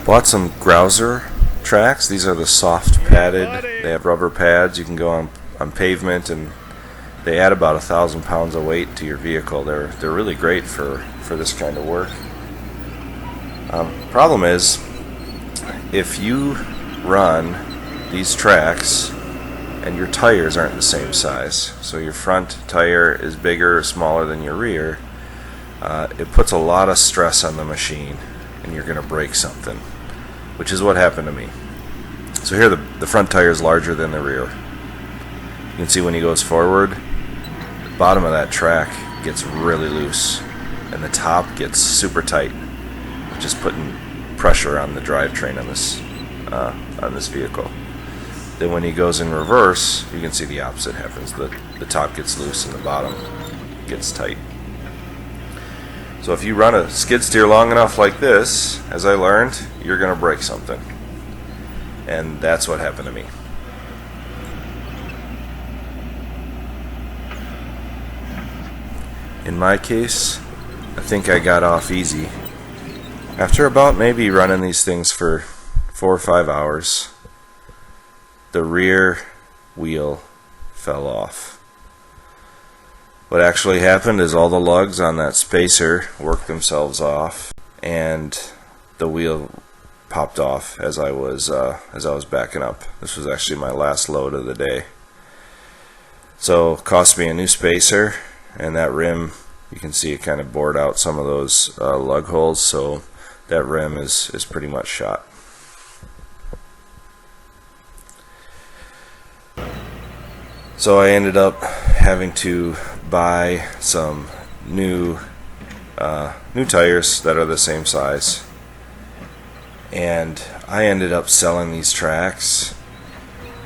Bought some Grouser tracks. These are the soft padded. They have rubber pads. You can go on pavement, and they add about 1,000 pounds of weight to your vehicle. They're really great for this kind of work. Problem is, if you run these tracks and your tires aren't the same size, so your front tire is bigger or smaller than your rear, it puts a lot of stress on the machine and you're going to break something, which is what happened to me. So here the front tire is larger than the rear. You can see when he goes forward, the bottom of that track gets really loose and the top gets super tight, just putting pressure on the drivetrain on this vehicle. Then when he goes in reverse, you can see the opposite happens. The top gets loose and the bottom gets tight. So if you run a skid steer long enough like this, as I learned, you're going to break something. And that's what happened to me. In my case, I think I got off easy. After about maybe running these things for 4 or 5 hours, the rear wheel fell off. What actually happened is all the lugs on that spacer worked themselves off, and the wheel popped off as I was backing up. This was actually my last load of the day. So it cost me a new spacer, and that rim, you can see it kind of bored out some of those lug holes, so that rim is pretty much shot. So I ended up having to buy some new tires that are the same size, and I ended up selling these tracks.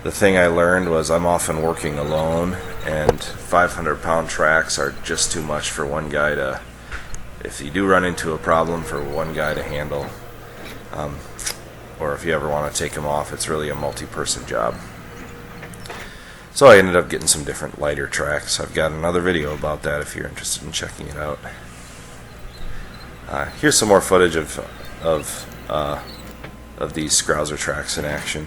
The thing I learned was I'm often working alone, and 500-pound tracks are just too much for one guy to, if you do run into a problem, for one guy to handle, or if you ever want to take them off, it's really a multi-person job. So I ended up getting some different lighter tracks. I've got another video about that if you're interested in checking it out. Here's some more footage of these Grouser tracks in action.